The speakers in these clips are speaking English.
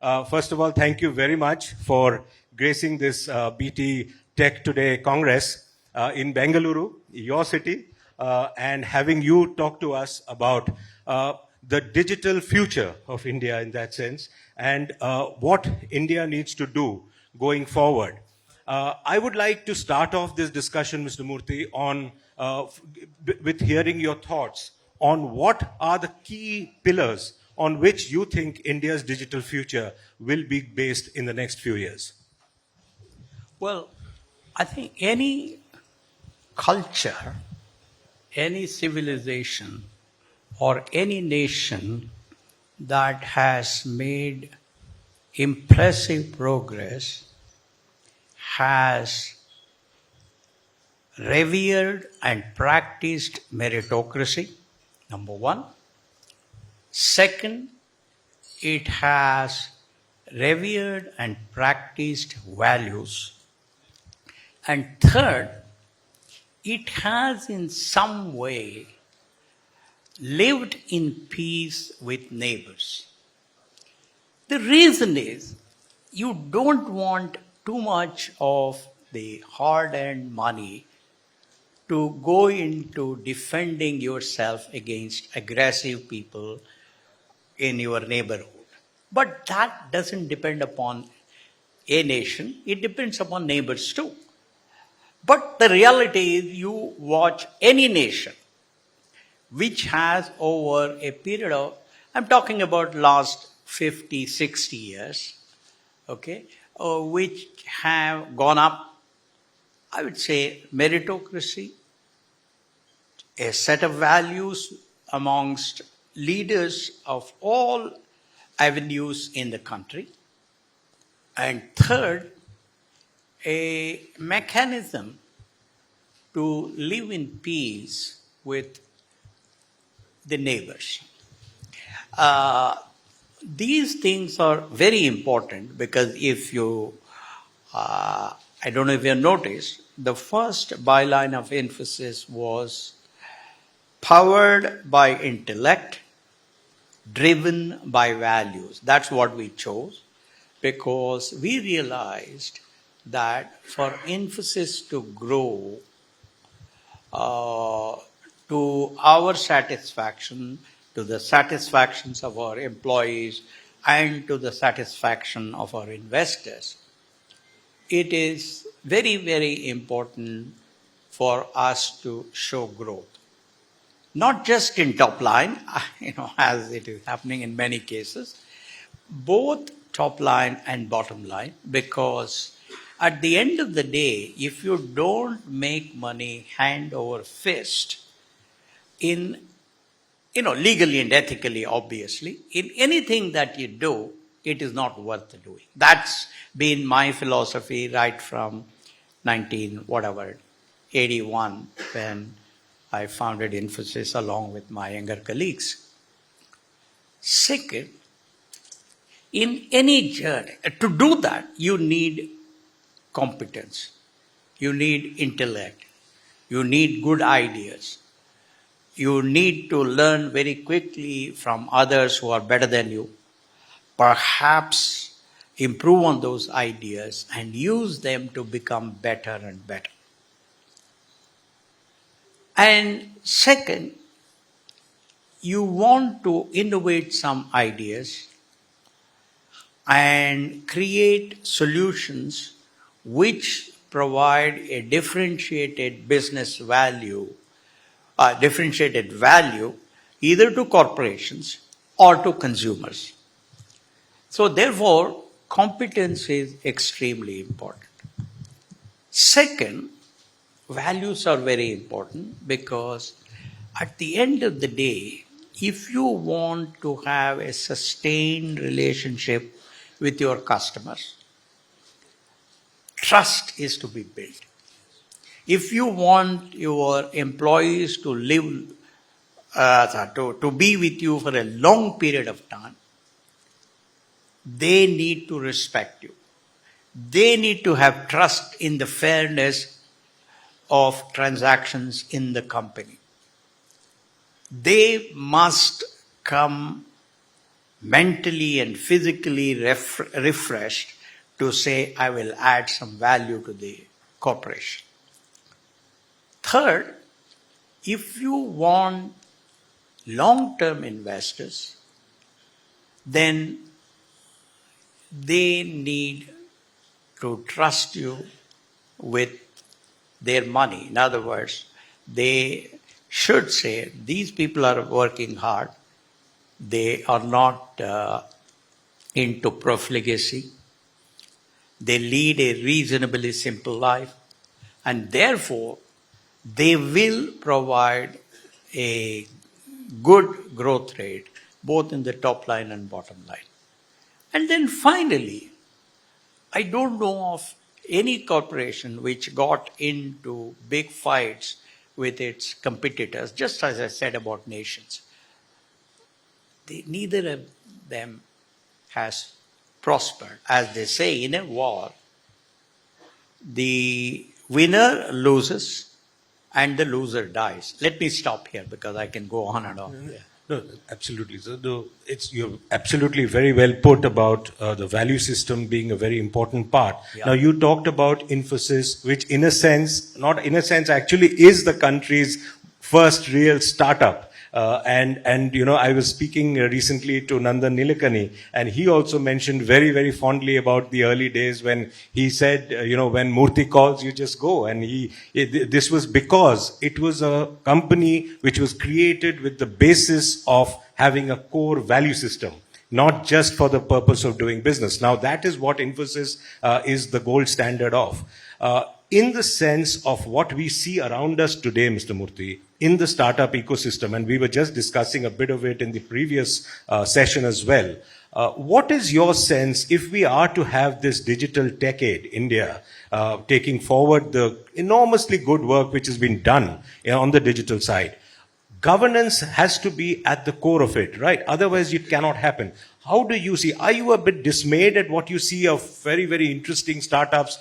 First of all, thank you very much for gracing this BT Tech Today Congress in Bengaluru, your city, and having you talk to us about the digital future of India in that sense, and what India needs to do going forward. I would like to start off this discussion, Mr. Murthy, with hearing your thoughts on what are the key pillars on which you think India's digital future will be based in the next few years. Well, I think any culture, any civilization, or any nation that has made impressive progress has revered and practiced meritocracy, number one. Second, it has revered and practiced values. And third, it has in some way lived in peace with neighbors. The reason is you don't want too much of the hard-earned money to go into defending yourself against aggressive people in your neighborhood. But that doesn't depend upon a nation, it depends upon neighbors too. But the reality is you watch any nation which has over a period of, I'm talking about last 50, 60 years, okay, which have gone up, I would say meritocracy, a set of values amongst leaders of all avenues in the country. And third, a mechanism to live in peace with the neighbors. These things are very important because if you, I don't know if you noticed, the first byline of Infosys was powered by intellect, driven by values. That's what we chose because we realized that for Infosys to grow to our satisfaction, to the satisfactions of our employees, and to the satisfaction of our investors, it is very, very important for us to show growth. Not just in top line, as it is happening in many cases, both top line and bottom line, because at the end of the day, if you don't make money hand over fist in, legally and ethically, obviously, in anything that you do, it is not worth doing. That's been my philosophy right from 1981 when I founded Infosys along with my younger colleagues. Second, in any journey, to do that, you need competence, you need intellect, you need good ideas, you need to learn very quickly from others who are better than you, perhaps improve on those ideas and use them to become better and better. And second, you want to innovate some ideas and create solutions which provide a differentiated business value, either to corporations or to consumers. So therefore, competence is extremely important. Second, values are very important because at the end of the day, if you want to have a sustained relationship with your customers, trust is to be built. If you want your employees to live, to be with you for a long period of time, they need to respect you. They need to have trust in the fairness of transactions in the company. They must come mentally and physically refreshed to say, I will add some value to the corporation. Third, if you want long-term investors, then they need to trust you with their money. In other words, they should say, these people are working hard. They are not into profligacy. They lead a reasonably simple life. And therefore, they will provide a good growth rate, both in the top line and bottom line. And then finally, I don't know of any corporation which got into big fights with its competitors, just as I said about nations. Neither of them has prospered. As they say, in a war, the winner loses and the loser dies. Let me stop here because I can go on and on. No, absolutely. So you're absolutely very well put about the value system being a very important part. Yeah. Now, you talked about Infosys, which in a sense, not in a sense, actually is the country's first real startup. And you know, I was speaking recently to Nandan Nilekani, and he also mentioned very, very fondly about the early days when he said, you know, when Murthy calls, you just go. And this was because it was a company which was created with the basis of having a core value system, not just for the purpose of doing business. Now, that is what Infosys is the gold standard of. In the sense of what we see around us today, Mr. Murthy, in the startup ecosystem, and we were just discussing a bit of it in the previous session as well, what is your sense if we are to have this digital decade, India, taking forward the enormously good work which has been done on the digital side? Governance has to be at the core of it, right? Otherwise, it cannot happen. How do you see? Are you a bit dismayed at what you see of very, very interesting startups,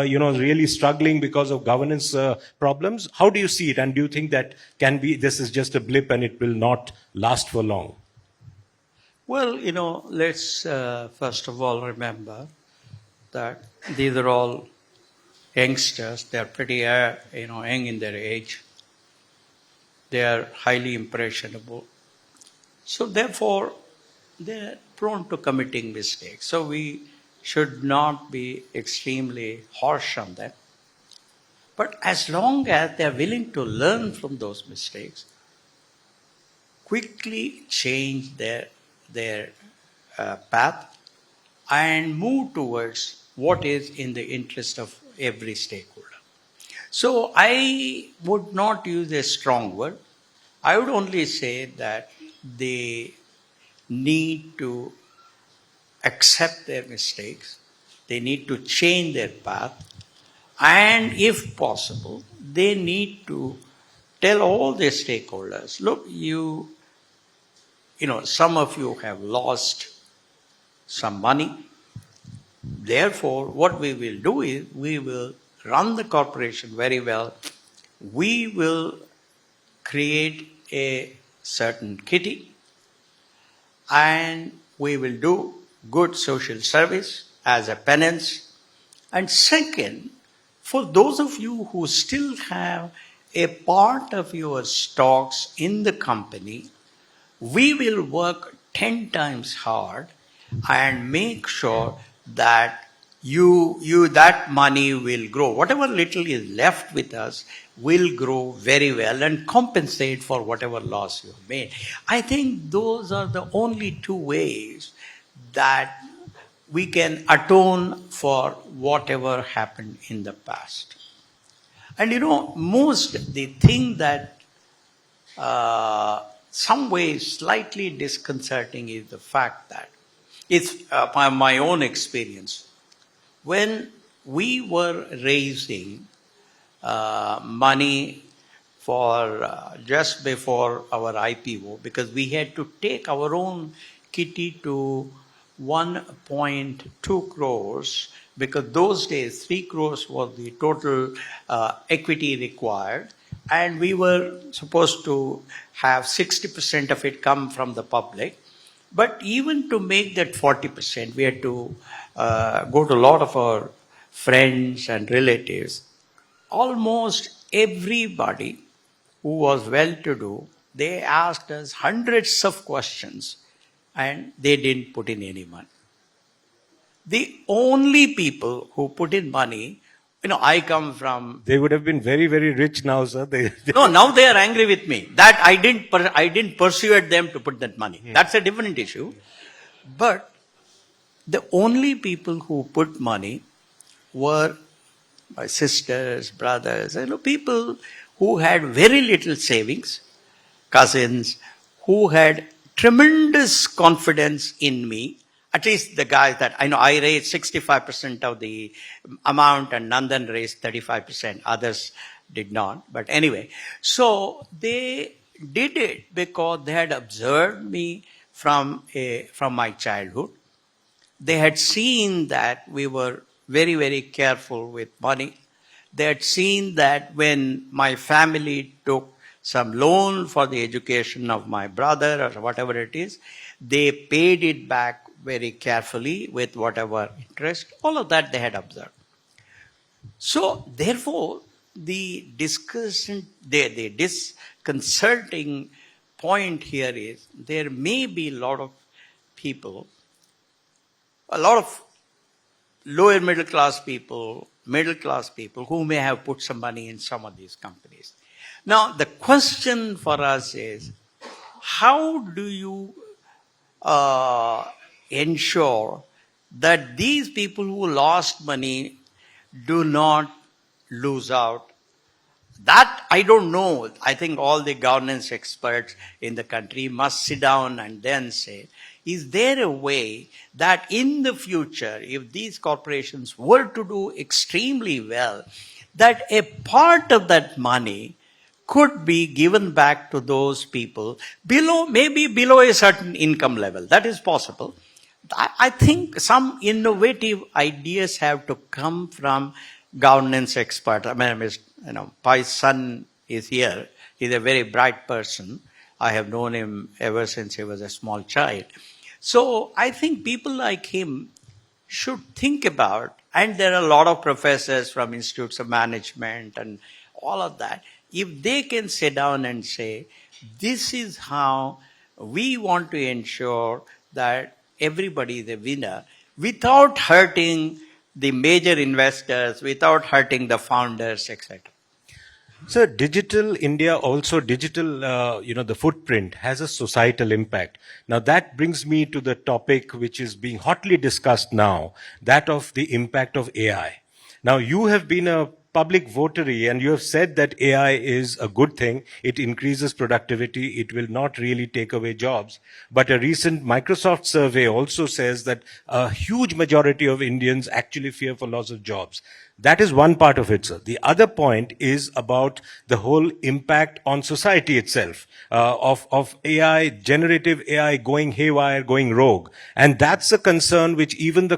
you know, really struggling because of governance problems? How do you see it? And do you think that this is just a blip and it will not last for long? Well, you know, let's first of all remember that these are all youngsters. They're pretty, young in their age. They are highly impressionable. So therefore, they're prone to committing mistakes. So we should not be extremely harsh on them. But as long as they're willing to learn from those mistakes, quickly change their path and move towards what is in the interest of every stakeholder. So I would not use a strong word. I would only say that they need to accept their mistakes. They need to change their path. And if possible, they need to tell all their stakeholders, look, some of you have lost some money. Therefore, what we will do is we will run the corporation very well. We will create a certain kitty and we will do good social service as a penance. And second, for those of you who still have a part of your stocks in the company, we will work 10 times hard and make sure that that money will grow. Whatever little is left with us will grow very well and compensate for whatever loss you have made. I think those are the only two ways that we can atone for whatever happened in the past. And the thing that some ways slightly disconcerting is the fact that it's my own experience. When we were raising money for just before our IPO, because we had to take our own kitty to 1.2 crores, because those days 3 crores was the total equity required, and we were supposed to have 60% of it come from the public. But even to make that 40%, we had to go to a lot of our friends and relatives. Almost everybody who was well to do, they asked us hundreds of questions and they didn't put in any money. The only people who put in money, I come from. They would have been very, very rich now, sir. No, now they are angry with me that I didn't persuade them to put that money. That's a different issue. But the only people who put money were my sisters, brothers, people who had very little savings, cousins, who had tremendous confidence in me. At least the guys that I raised 65% of the amount and Nandan raised 35%. Others did not. But anyway, so they did it because they had observed me from my childhood. They had seen that we were very, very careful with money. They had seen that when my family took some loan for the education of my brother or whatever it is, they paid it back very carefully with whatever interest. All of that they had observed. So therefore, the disconcerting point here is there may be a lot of people, a lot of lower middle class people who may have put some money in some of these companies. Now, the question for us is, how do you ensure that these people who lost money do not lose out? That I don't know. I think all the governance experts in the country must sit down and then say, is there a way that in the future, if these corporations were to do extremely well, that a part of that money could be given back to those people maybe below a certain income level? That is possible. I think some innovative ideas have to come from governance experts. I mean, Pai's son is here. He's a very bright person. I have known him ever since he was a small child. So I think people like him should think about, and there are a lot of professors from institutes of management and all of that, if they can sit down and say, this is how we want to ensure that everybody is a winner without hurting the major investors, without hurting the founders, etc. So digital India, also digital, the footprint has a societal impact. Now that brings me to the topic which is being hotly discussed now, that of the impact of AI. Now you have been a public votary and you have said that AI is a good thing. It increases productivity. It will not really take away jobs. But a recent Microsoft survey also says that a huge majority of Indians actually fear for loss of jobs. That is one part of it, sir. The other point is about the whole impact on society itself, of AI, generative AI going haywire, going rogue. And that's a concern which even the,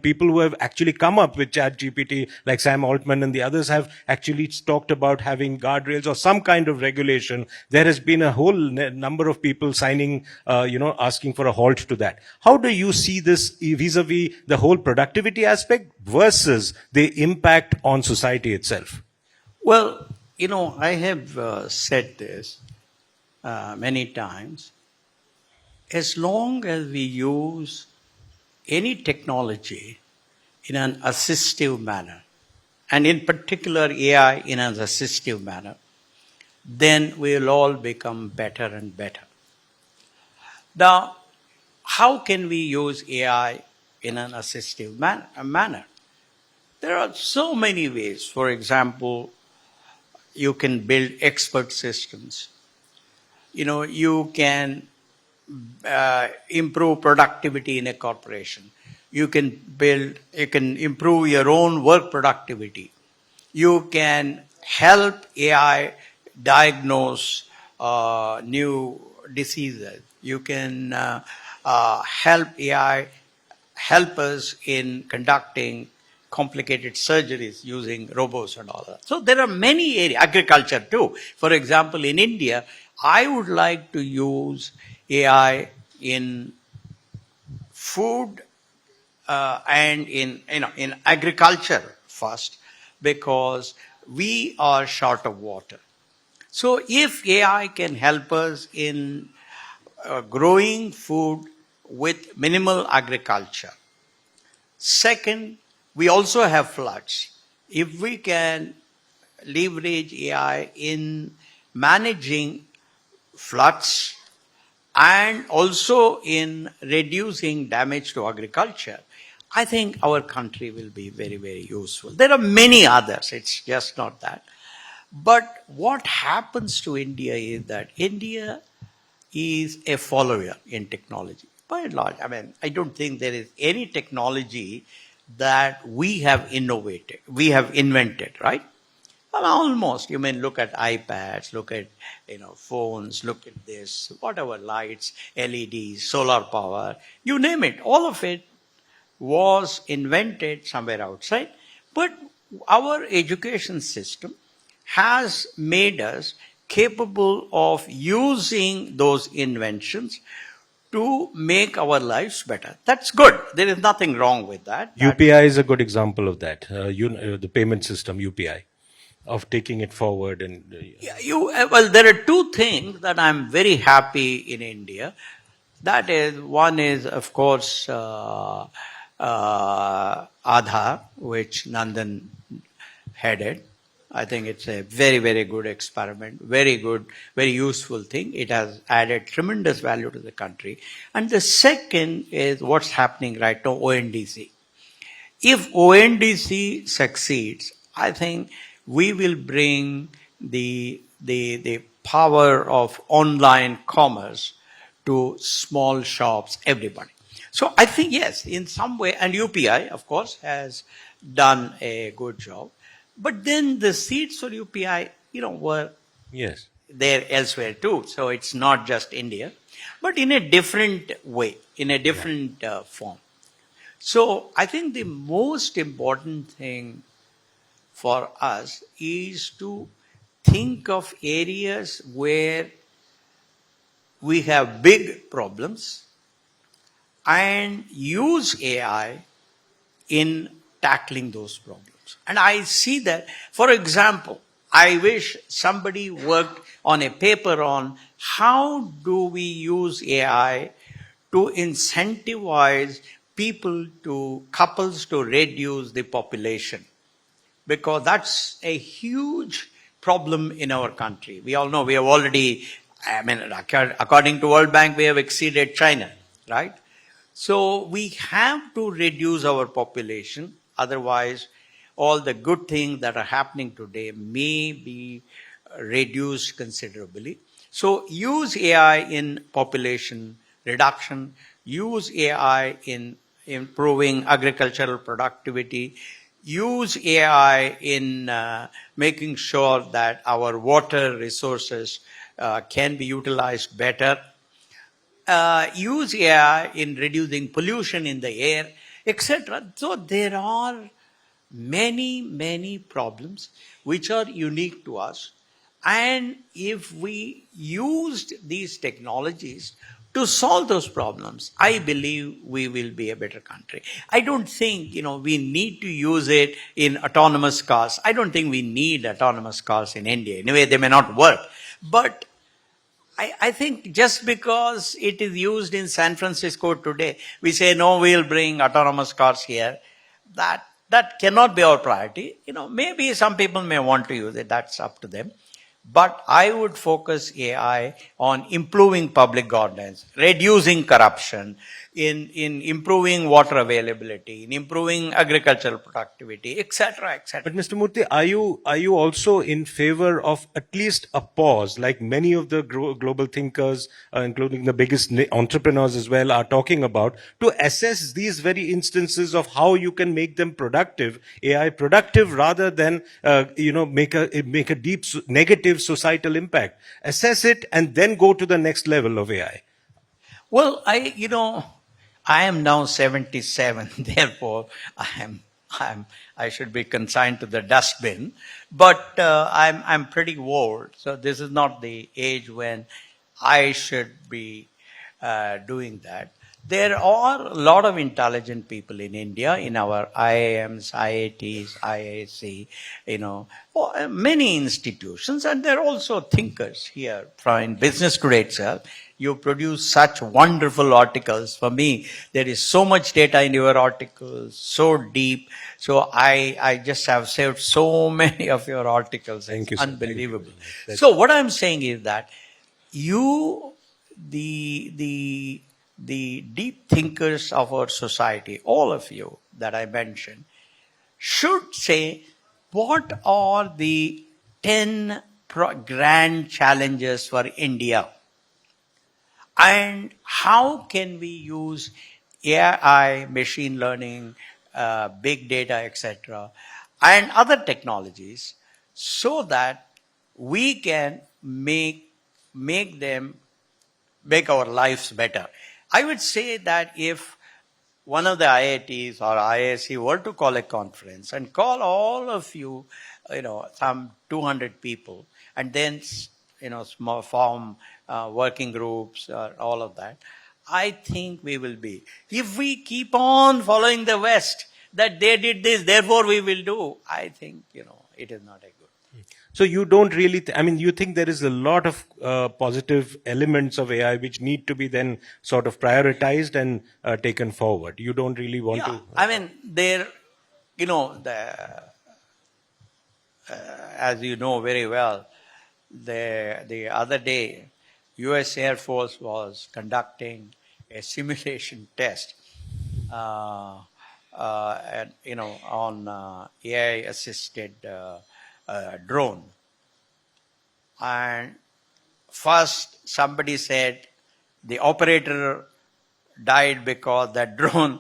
people who have actually come up with ChatGPT, like Sam Altman and the others, have actually talked about having guardrails or some kind of regulation. There has been a whole number of people signing, asking for a halt to that. How do you see this vis-a-vis the whole productivity aspect versus the impact on society itself? Well, I have said this many times. As long as we use any technology in an assistive manner, and in particular AI in an assistive manner, then we'll all become better and better. Now, how can we use AI in an assistive manner? There are so many ways. For example, you can build expert systems. You can improve productivity in a corporation. You can improve your own work productivity. You can help AI diagnose new diseases. You can help AI help us in conducting complicated surgeries using robots and all that. So there are many areas, agriculture too. For example, in India, I would like to use AI in food and in agriculture first, because we are short of water. So if AI can help us in growing food with minimal agriculture. Second, we also have floods. If we can leverage AI in managing floods and also in reducing damage to agriculture, I think our country will be very, very useful. There are many others, it's just not that. But what happens to India is that India is a follower in technology. By and large, I mean, I don't think there is any technology that we have invented, right? Well, almost. You may look at iPads, look at phones, look at this, whatever lights, LEDs, solar power, you name it. All of it was invented somewhere outside. But our education system has made us capable of using those inventions to make our lives better. That's good. There is nothing wrong with that. UPI is a good example of that. The payment system, UPI, of taking it forward. And Well, there are two things that I'm very happy in India. That is, one is, of course, Aadhaar, which Nandan headed. I think it's a very, very good experiment, very good, very useful thing. It has added tremendous value to the country. And the second is what's happening right now, ONDC. If ONDC succeeds, I think we will bring the power of online commerce to small shops, everybody. So I think, yes, in some way, and UPI, of course, has done a good job. But then the seeds for UPI, were yes, there elsewhere too. So it's not just India, but in a different way, in a different form. So I think the most important thing for us is to think of areas where we have big problems and use AI in tackling those problems. And I see that, for example, I wish somebody worked on a paper on how do we use AI to incentivize couples to reduce the population. Because that's a huge problem in our country. We all know we have already, according to World Bank, we have exceeded China, right? So we have to reduce our population. Otherwise, all the good things that are happening today may be reduced considerably. So use AI in population reduction, use AI in improving agricultural productivity, use AI in making sure that our water resources can be utilized better, use AI in reducing pollution in the air, etc. So there are many, many problems which are unique to us. And if we used these technologies to solve those problems, I believe we will be a better country. I don't think, we need to use it in autonomous cars. I don't think we need autonomous cars in India. Anyway, they may not work. But I think just because it is used in San Francisco today, we say, no, we'll bring autonomous cars here. That cannot be our priority. Maybe some people may want to use it. That's up to them. But I would focus AI on improving public governance, reducing corruption, in improving water availability, in improving agricultural productivity, etc., etc. But Mr. Murthy, are you also in favor of at least a pause, like many of the global thinkers, including the biggest entrepreneurs as well, are talking about, to assess these very instances of how you can make them productive, AI productive, rather than make a deep negative societal impact. Assess it and then go to the next level of AI. Well, I am now 77, therefore I should be consigned to the dustbin. But I'm pretty old, so this is not the age when I should be doing that. There are a lot of intelligent people in India, in our IIMs, IITs, IISc, many institutions, and there are also thinkers here from in Business Today itself. You produce such wonderful articles. For me, there is so much data in your articles, so deep. So I just have saved so many of your articles. Thank you, It's sir. unbelievable. Thank you. So what I'm saying is that you, the deep thinkers of our society, all of you that I mentioned, should say what are the 10 grand challenges for India and how can we use AI, machine learning, big data, etc., and other technologies so that we can make our lives better. I would say that if one of the IITs or IISc were to call a conference and call all of you, some 200 people, and then, small form working groups or all of that, I think we will be. If we keep on following the West, that they did this, therefore we will do, I think, it is not a good. So you don't really, you think there is a lot of positive elements of AI which need to be then sort of prioritized and taken forward. You don't really want to. There, as you know very well, the other day, U.S. Air Force was conducting a simulation test, on AI-assisted drone. And first somebody said the operator died because that drone,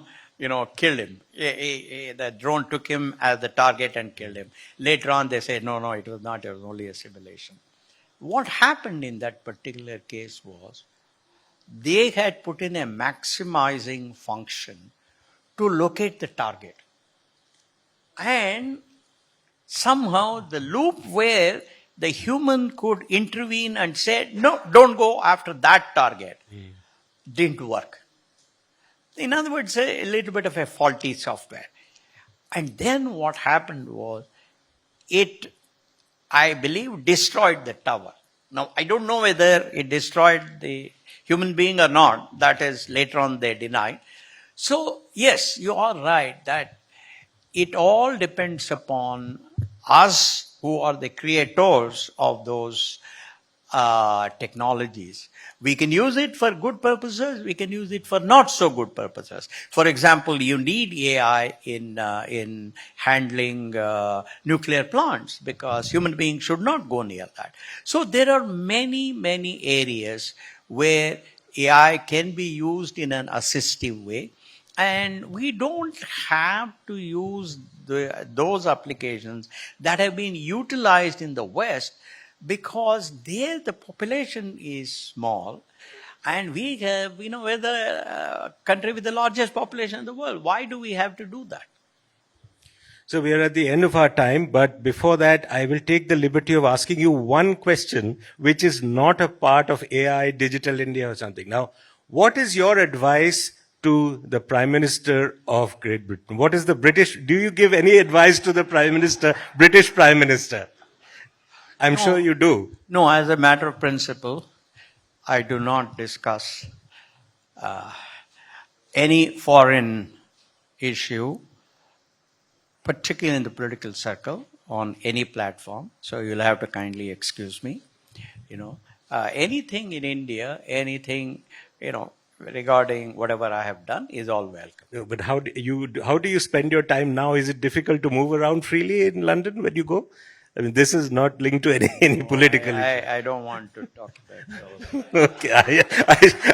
killed him. The drone took him as the target and killed him. Later on they said, no, it was not, it was only a simulation. What happened in that particular case was they had put in a maximizing function to locate the target. And somehow the loop where the human could intervene and say, no, don't go after that target, didn't work. In other words, a little bit of a faulty software. And then what happened was, it, I believe, destroyed the tower. Now, I don't know whether it destroyed the human being or not. That is, later on they denied. So, yes, you are right that it all depends upon us who are the creators of those technologies. We can use it for good purposes. We can use it for not so good purposes. For example, you need AI in handling nuclear plants because human beings should not go near that. So there are many, many areas where AI can be used in an assistive way. And we don't have to use those applications that have been utilized in the West because there the population is small and we have, we're the country with the largest population in the world. Why do we have to do that? So we are at the end of our time, but before that, I will take the liberty of asking you one question, which is not a part of AI, Digital India or something. Now, what is your advice to the Prime Minister of Great Britain? What is the do you give any advice to the Prime Minister, British Prime Minister? I'm sure you do. No, as a matter of principle, I do not discuss any foreign issue, particularly in the political circle, on any platform. So you'll have to kindly excuse me. Anything in India, anything, regarding whatever I have done is all welcome. But how do you spend your time now? Is it difficult to move around freely in London when you go? This is not linked to any political issue. I don't want to talk about it. Okay,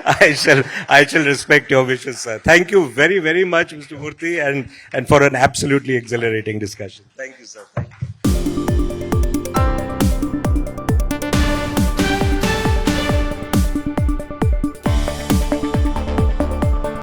I shall respect your wishes, sir. Thank you very, very much, Mr. Murthy, and for an absolutely exhilarating discussion. Thank you, sir. Thank you.